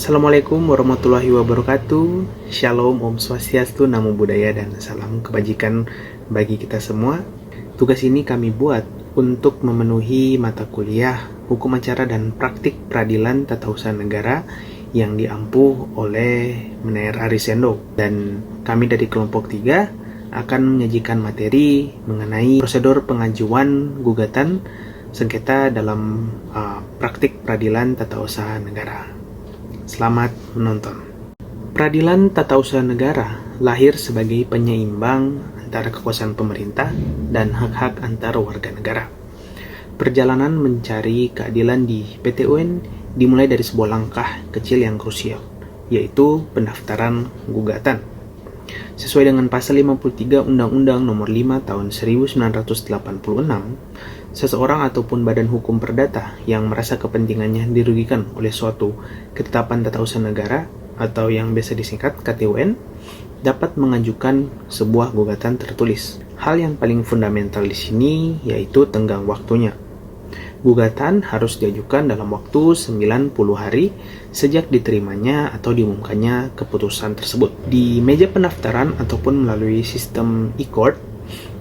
Assalamualaikum warahmatullahi wabarakatuh. Shalom, Om Swastiastu, Namo Buddhaya, dan salam kebajikan bagi kita semua. Tugas ini kami buat untuk memenuhi mata kuliah Hukum Acara dan Praktik Peradilan Tata Usaha Negara yang diampuh oleh Meneer Arisendo. Dan kami dari kelompok 3 akan menyajikan materi mengenai prosedur pengajuan gugatan sengketa dalam praktik peradilan tata usaha negara. Selamat menonton. Peradilan tata usaha negara lahir sebagai penyeimbang antara kekuasaan pemerintah dan hak-hak antar warga negara. Perjalanan mencari keadilan di PT UN dimulai dari sebuah langkah kecil yang krusial, yaitu pendaftaran gugatan. Sesuai dengan pasal 53 Undang-Undang Nomor 5 Tahun 1986, seseorang ataupun badan hukum perdata yang merasa kepentingannya dirugikan oleh suatu ketetapan tata usaha negara atau yang biasa disingkat KTUN dapat mengajukan sebuah gugatan tertulis. Hal yang paling fundamental di sini yaitu tenggang waktunya. Gugatan harus diajukan dalam waktu 90 hari sejak diterimanya atau diumumkannya keputusan tersebut. Di meja pendaftaran ataupun melalui sistem e-court,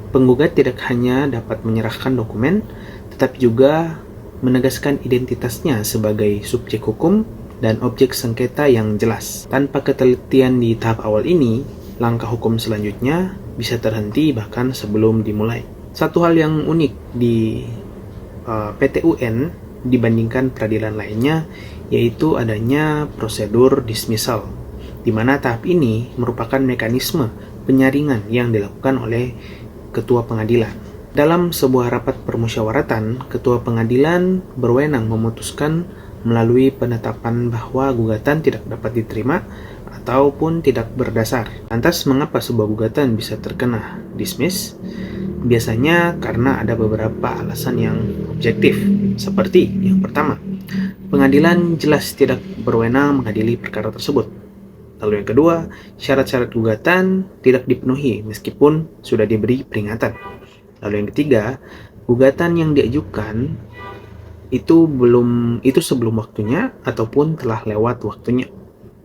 penggugat tidak hanya dapat menyerahkan dokumen, tetapi juga menegaskan identitasnya sebagai subjek hukum dan objek sengketa yang jelas. Tanpa ketelitian di tahap awal ini, langkah hukum selanjutnya bisa terhenti bahkan sebelum dimulai. Satu hal yang unik di PT UN dibandingkan peradilan lainnya yaitu adanya prosedur dismissal, di mana tahap ini merupakan mekanisme penyaringan yang dilakukan oleh ketua pengadilan. Dalam sebuah rapat permusyawaratan, ketua pengadilan berwenang memutuskan melalui penetapan bahwa gugatan tidak dapat diterima ataupun tidak berdasar. Lantas mengapa sebuah gugatan bisa terkena dismiss? Biasanya karena ada beberapa alasan yang objektif, seperti yang pertama, pengadilan jelas tidak berwenang mengadili perkara tersebut. Lalu yang kedua, syarat-syarat gugatan tidak dipenuhi meskipun sudah diberi peringatan. Lalu yang ketiga, gugatan yang diajukan itu sebelum waktunya ataupun telah lewat waktunya.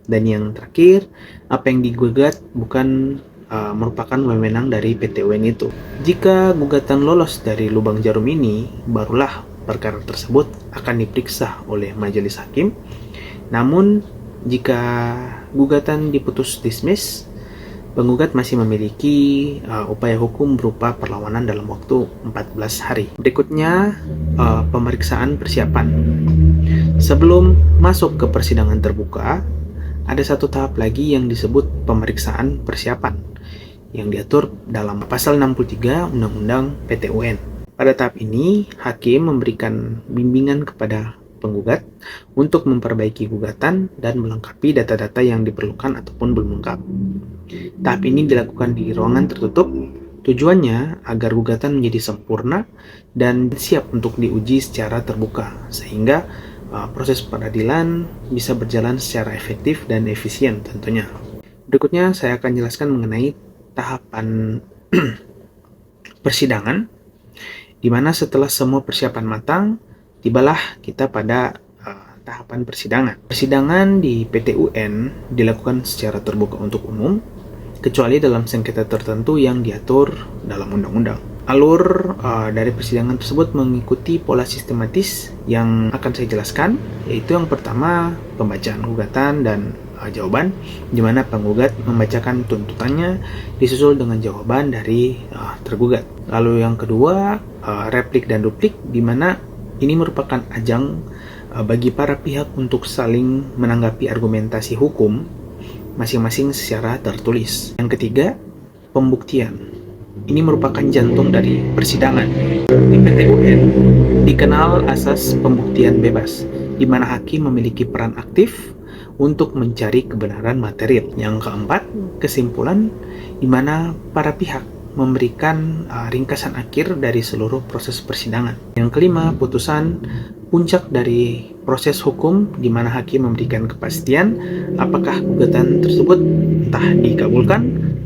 Dan yang terakhir, apa yang digugat bukan merupakan wewenang dari PT UN itu. Jika gugatan lolos dari lubang jarum ini, barulah perkara tersebut akan diperiksa oleh majelis hakim. Namun, jika gugatan diputus dismiss, penggugat masih memiliki upaya hukum berupa perlawanan dalam waktu 14 hari. Berikutnya, pemeriksaan persiapan. Sebelum masuk ke persidangan terbuka, ada satu tahap lagi yang disebut pemeriksaan persiapan yang diatur dalam pasal 63 Undang-Undang PT UN. Pada tahap ini, hakim memberikan bimbingan kepada penggugat untuk memperbaiki gugatan dan melengkapi data-data yang diperlukan ataupun belum lengkap. Tahap ini dilakukan di ruangan tertutup, tujuannya agar gugatan menjadi sempurna dan siap untuk diuji secara terbuka, sehingga proses peradilan bisa berjalan secara efektif dan efisien tentunya. Berikutnya saya akan jelaskan mengenai tahapan persidangan, di mana setelah semua persiapan matang, tibalah kita pada tahapan persidangan. Persidangan di PT UN dilakukan secara terbuka untuk umum, kecuali dalam sengketa tertentu yang diatur dalam undang-undang. Alur dari persidangan tersebut mengikuti pola sistematis yang akan saya jelaskan, yaitu yang pertama pembacaan gugatan dan jawaban, di mana penggugat membacakan tuntutannya disusul dengan jawaban dari tergugat. Lalu yang kedua, replik dan duplik, di mana ini merupakan ajang bagi para pihak untuk saling menanggapi argumentasi hukum masing-masing secara tertulis. Yang ketiga, pembuktian. Ini merupakan jantung dari persidangan. Di PT UN dikenal asas pembuktian bebas, di mana hakim memiliki peran aktif untuk mencari kebenaran material. Yang keempat, kesimpulan, di mana para pihak memberikan ringkasan akhir dari seluruh proses persidangan. Yang kelima, putusan, puncak dari proses hukum, di mana hakim memberikan kepastian apakah gugatan tersebut entah dikabulkan,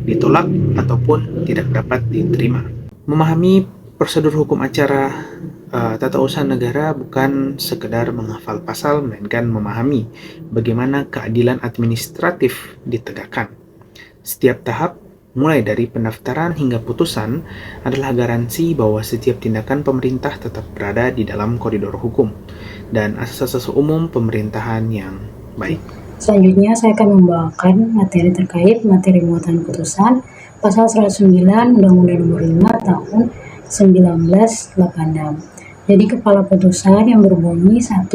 ditolak, ataupun tidak dapat diterima. Memahami prosedur hukum acara Tata usaha negara bukan sekedar menghafal pasal, melainkan memahami bagaimana keadilan administratif ditegakkan. Setiap tahap, mulai dari pendaftaran hingga putusan, adalah garansi bahwa setiap tindakan pemerintah tetap berada di dalam koridor hukum dan asas-asas umum pemerintahan yang baik. Selanjutnya saya akan membawakan materi terkait materi muatan putusan pasal 109 Undang-Undang Nomor 5 Tahun 1986. Jadi kepala putusan yang berbunyi 1.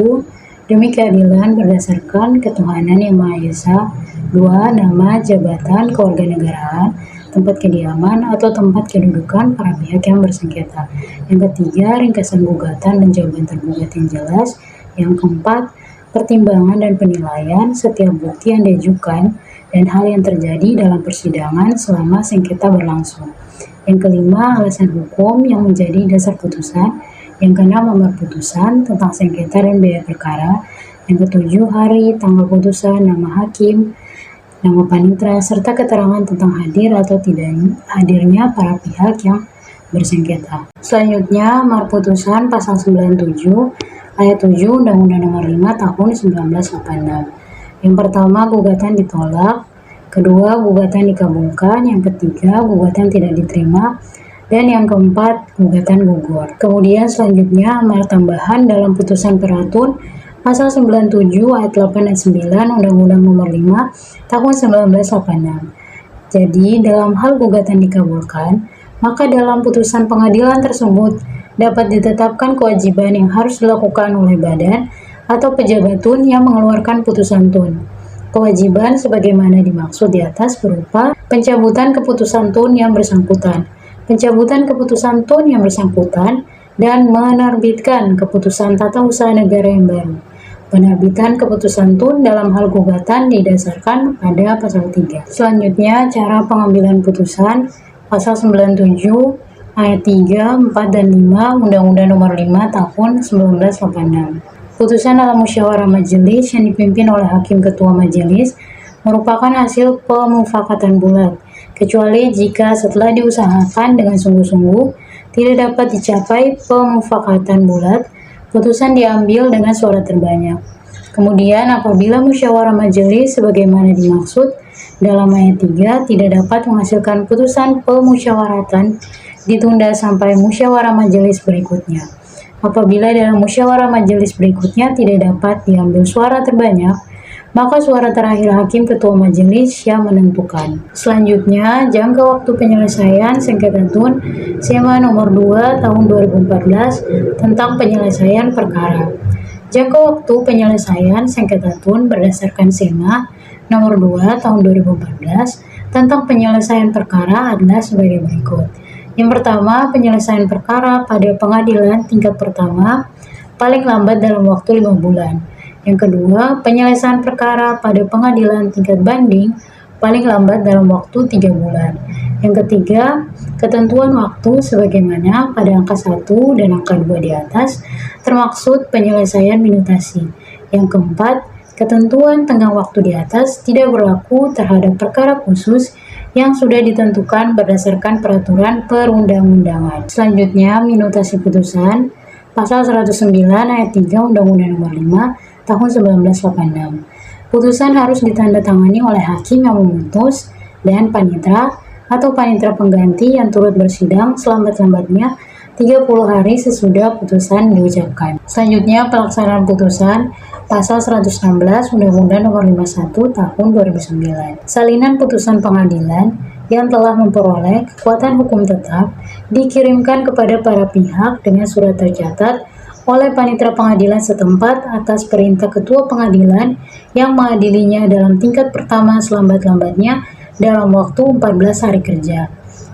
Demi keadilan berdasarkan ketuhanan yang Maha Esa. 2. Nama, jabatan, kewarganegaraan, tempat kediaman atau tempat kedudukan para pihak yang bersengketa. Yang ketiga, ringkasan gugatan dan jawaban tergugat yang jelas. Yang keempat, pertimbangan dan penilaian setiap bukti yang diajukan dan hal yang terjadi dalam persidangan selama sengketa berlangsung. Yang kelima, alasan hukum yang menjadi dasar putusan. Yang keenam, amar putusan tentang sengketa dan biaya perkara. Yang ketujuh, hari, tanggal putusan, nama hakim, nama panitera, serta keterangan tentang hadir atau tidak hadirnya para pihak yang bersengketa. Selanjutnya, amar putusan pasal 97 ayat 7 Undang-Undang Nomor 5 Tahun 1986. Yang pertama, gugatan ditolak. Kedua, gugatan dikabulkan. Yang ketiga, gugatan tidak diterima. Dan yang keempat, gugatan gugur. Kemudian selanjutnya, amar tambahan dalam putusan peratun pasal 97 ayat 8 dan 9 Undang-Undang Nomor 5 Tahun 1986. Jadi, dalam hal gugatan dikabulkan, maka dalam putusan pengadilan tersebut dapat ditetapkan kewajiban yang harus dilakukan oleh badan atau pejabat tun yang mengeluarkan putusan tun. Kewajiban sebagaimana dimaksud di atas berupa pencabutan keputusan tun yang bersangkutan, pencabutan keputusan tun yang bersangkutan, dan menerbitkan keputusan tata usaha negara yang baru. Penerbitan keputusan tun dalam hal gugatan didasarkan pada pasal 3. Selanjutnya, cara pengambilan putusan pasal 97 ayat 3, 4, dan 5 Undang-Undang Nomor 5 Tahun 1986. Putusan dalam musyawarah majelis yang dipimpin oleh hakim ketua majelis merupakan hasil pemufakatan bulat, kecuali jika setelah diusahakan dengan sungguh-sungguh tidak dapat dicapai pemufakatan bulat, putusan diambil dengan suara terbanyak. Kemudian apabila musyawarah majelis sebagaimana dimaksud dalam ayat 3 tidak dapat menghasilkan putusan pemusyawaratan, ditunda sampai musyawarah majelis berikutnya. Apabila dalam musyawarah majelis berikutnya tidak dapat diambil suara terbanyak, maka suara terakhir hakim ketua majelis yang menentukan. Selanjutnya, jangka waktu penyelesaian sengketa tun SEMA nomor 2 tahun 2014 tentang penyelesaian perkara. Jangka waktu penyelesaian sengketa tun berdasarkan SEMA nomor 2 tahun 2014 tentang penyelesaian perkara adalah sebagai berikut. Yang pertama, penyelesaian perkara pada pengadilan tingkat pertama paling lambat dalam waktu 5 bulan. Yang kedua, penyelesaian perkara pada pengadilan tingkat banding paling lambat dalam waktu 3 bulan. Yang ketiga, ketentuan waktu sebagaimana pada angka 1 dan angka 2 di atas, termaksud penyelesaian minutasi. Yang keempat, ketentuan tenggang waktu di atas tidak berlaku terhadap perkara khusus yang sudah ditentukan berdasarkan peraturan perundang-undangan. Selanjutnya, minutasi putusan pasal 109 ayat 3 Undang-Undang Nomor 5 Tahun 1986. Putusan harus ditandatangani oleh hakim yang memutus dan panitera atau panitera pengganti yang turut bersidang selambat-lambatnya 30 hari sesudah putusan diucapkan. Selanjutnya, pelaksanaan putusan pasal 116 Undang-Undang Nomor 51 Tahun 2009. Salinan putusan pengadilan yang telah memperoleh kekuatan hukum tetap dikirimkan kepada para pihak dengan surat tercatat oleh panitera pengadilan setempat atas perintah ketua pengadilan yang mengadilinya dalam tingkat pertama selambat-lambatnya dalam waktu 14 hari kerja.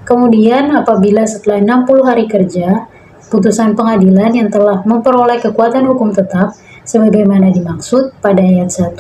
Kemudian apabila setelah 60 hari kerja, putusan pengadilan yang telah memperoleh kekuatan hukum tetap sebagaimana dimaksud pada ayat 1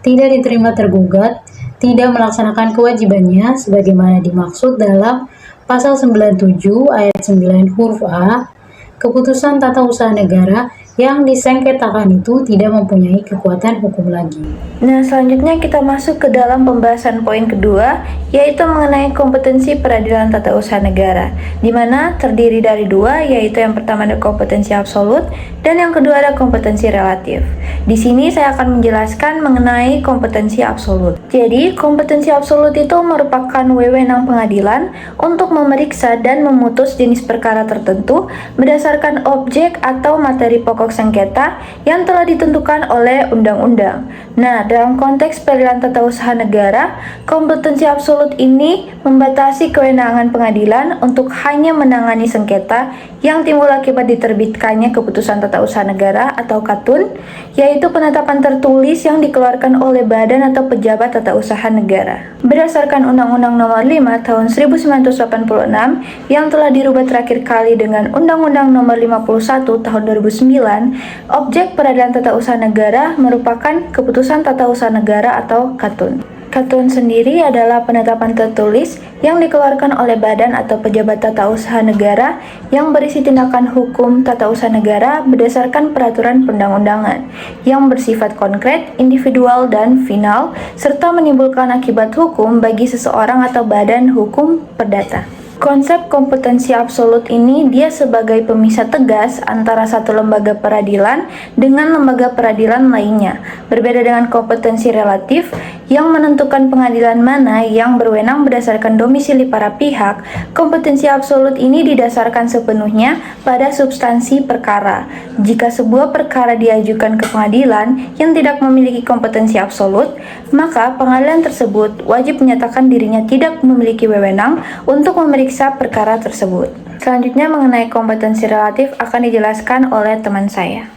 tidak diterima tergugat, tidak melaksanakan kewajibannya sebagaimana dimaksud dalam pasal 97 ayat 9 huruf A, keputusan tata usaha negara yang disengketakan itu tidak mempunyai kekuatan hukum lagi. Nah, selanjutnya kita masuk ke dalam pembahasan poin kedua, yaitu mengenai kompetensi peradilan tata usaha negara, di mana terdiri dari dua, yaitu yang pertama ada kompetensi absolut, dan yang kedua ada kompetensi relatif. Di sini saya akan menjelaskan mengenai kompetensi absolut. Jadi, kompetensi absolut itu merupakan wewenang pengadilan untuk memeriksa dan memutus jenis perkara tertentu berdasarkan objek atau materi pokok sengketa yang telah ditentukan oleh undang-undang. Nah, dalam konteks peradilan tata usaha negara, kompetensi absolut ini membatasi kewenangan pengadilan untuk hanya menangani sengketa yang timbul akibat diterbitkannya keputusan tata usaha negara atau KATUN, yaitu penetapan tertulis yang dikeluarkan oleh badan atau pejabat tata usaha negara. Berdasarkan Undang-Undang Nomor 5 Tahun 1986 yang telah dirubah terakhir kali dengan Undang-Undang Nomor 51 Tahun 2009, objek peradilan tata usaha negara merupakan keputusan tata usaha negara atau KATUN. KATUN sendiri adalah penetapan tertulis yang dikeluarkan oleh badan atau pejabat tata usaha negara yang berisi tindakan hukum tata usaha negara berdasarkan peraturan perundang-undangan yang bersifat konkret, individual, dan final, serta menimbulkan akibat hukum bagi seseorang atau badan hukum perdata. Konsep kompetensi absolut ini dia sebagai pemisah tegas antara satu lembaga peradilan dengan lembaga peradilan lainnya. Berbeda dengan kompetensi relatif yang menentukan pengadilan mana yang berwenang berdasarkan domisili para pihak, kompetensi absolut ini didasarkan sepenuhnya pada substansi perkara. Jika sebuah perkara diajukan ke pengadilan yang tidak memiliki kompetensi absolut, maka pengadilan tersebut wajib menyatakan dirinya tidak memiliki wewenang untuk memeriksa perkara tersebut. Selanjutnya mengenai kompetensi relatif akan dijelaskan oleh teman saya.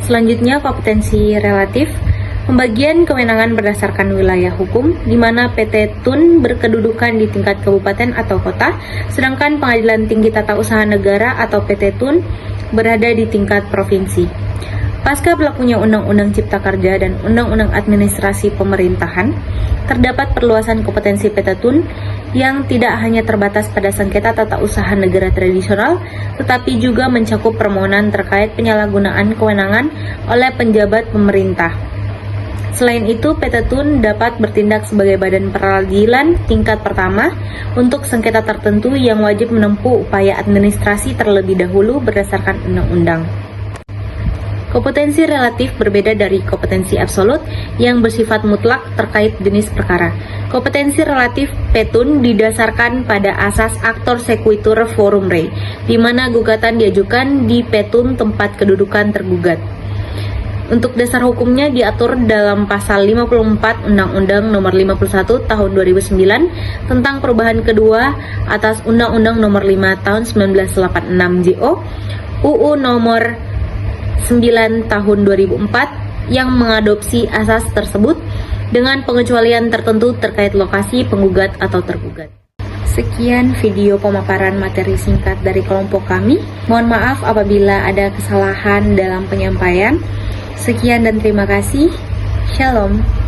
Selanjutnya kompetensi relatif, pembagian kewenangan berdasarkan wilayah hukum, di mana PT TUN berkedudukan di tingkat kabupaten atau kota, sedangkan Pengadilan Tinggi Tata Usaha Negara atau PT TUN berada di tingkat provinsi. Pasca berlakunya Undang-Undang Cipta Kerja dan Undang-Undang Administrasi Pemerintahan, terdapat perluasan kompetensi PT TUN yang tidak hanya terbatas pada sengketa tata usaha negara tradisional, tetapi juga mencakup permohonan terkait penyalahgunaan kewenangan oleh penjabat pemerintah. Selain itu, PT TUN dapat bertindak sebagai badan peradilan tingkat pertama untuk sengketa tertentu yang wajib menempuh upaya administrasi terlebih dahulu berdasarkan undang-undang. Kompetensi relatif berbeda dari kompetensi absolut yang bersifat mutlak terkait jenis perkara. Kompetensi relatif PETUN didasarkan pada asas actor sequitur forum rei, di mana gugatan diajukan di PETUN tempat kedudukan tergugat. Untuk dasar hukumnya diatur dalam pasal 54 Undang-Undang Nomor 51 Tahun 2009 tentang perubahan kedua atas Undang-Undang Nomor 5 Tahun 1986 JO, UU Nomor 9 Tahun 2004 yang mengadopsi asas tersebut dengan pengecualian tertentu terkait lokasi penggugat atau tergugat. Sekian video pemaparan materi singkat dari kelompok kami. Mohon maaf apabila ada kesalahan dalam penyampaian. Sekian dan terima kasih. Shalom.